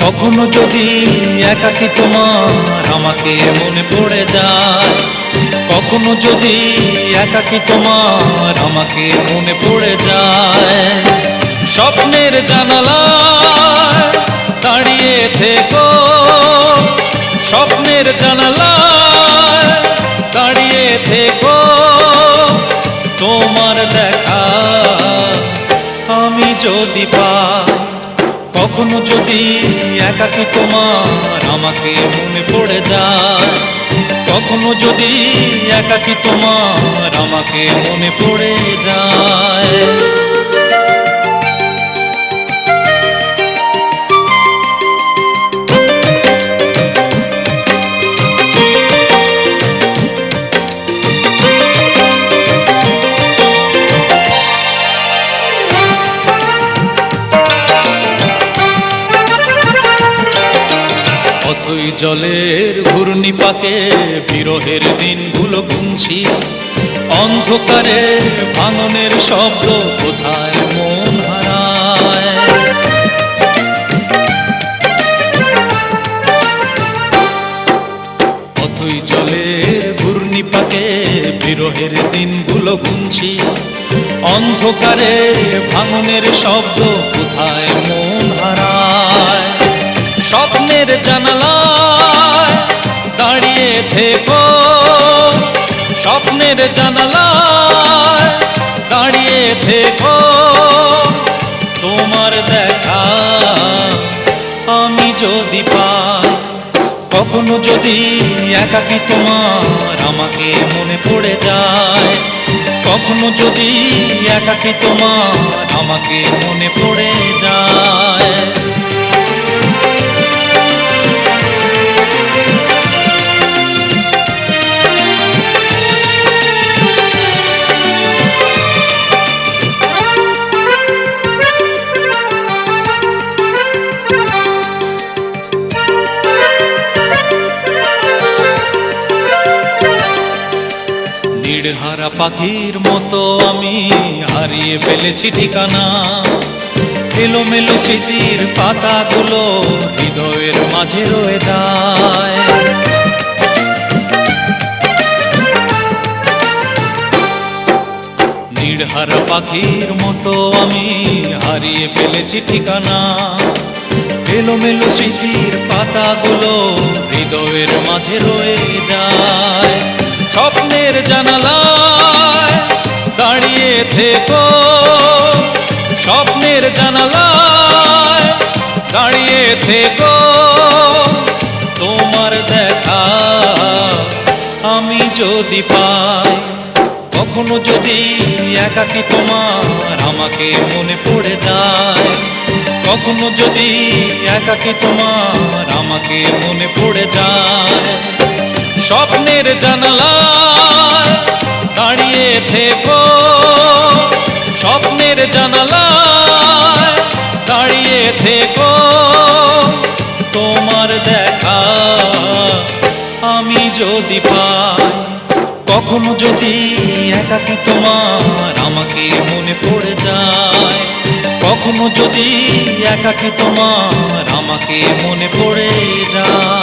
কখনো যদি একাকী তোমার আমাকে মনে পড়ে যায়, কখনো যদি একাকী তোমার আমাকে মনে পড়ে যায়, স্বপ্নের জানালায় দাঁড়িয়ে থেকো, স্বপ্নের জানালায় দাঁড়িয়ে থেকো, তোমার দেখা আমি যদি পাই। কখনো যদি একাকী তোমার আমাকে মনে পড়ে যায়, কখনো যদি একাকী তোমার আমাকে মনে পড়ে যায়। অথই জলের ঘূর্ণি পাকে বিরহের দিনগুলো গুনছি, অন্ধকারে ভাঙনের শব্দ কোথায় মন হারায়। অথই জলের ঘূর্ণি পাকে বিরহের দিনগুলো গুনছি, অন্ধকারে ভাঙনের শব্দ কোথায় মন হারায়। স্বপ্নের জানালায় দাঁড়িয়ে থেকো, স্বপ্নের জানালায় দাঁড়িয়ে থেকো, তোমার দেখা আমি যদি পাই। কখনো যদি একাকী তোমার আমাকে মনে পড়ে যায়, কখনো যদি একাকী তোমার আমাকে মনে পড়ে যায়। হারা পাখির মতো আমি হারিয়ে ফেলেছি ঠিকানা, এলোমেলো স্মৃতির পাতাগুলো হৃদয়ের মাঝে রয়ে যায়। নির্হারা পাখির মতো আমি হারিয়ে ফেলেছি ঠিকানা, এলোমেলো স্মৃতির পাতাগুলো হৃদয়ের মাঝে রয়ে যায়। স্বপ্নের জানালায় দাঁড়িয়ে থেকো, স্বপ্নের জানালায় দাঁড়িয়ে থেকো, তোমার দেখা আমি যদি পাই। কখনো যদি একাকী তোমার আমাকে মনে পড়ে যায়, কখনো যদি একাকী তোমার আমাকে মনে পড়ে যায়, স্বপ্নের জানালায় দাঁড়িয়ে থেকো, স্বপ্নের জানালায় দাঁড়িয়ে থেকো, তোমার দেখা আমি যদি পাই। কখনো যদি একাকী তোমার আমাকে মনে পড়ে যায়, কখনো যদি একাকী তোমার আমাকে মনে পড়ে যায়।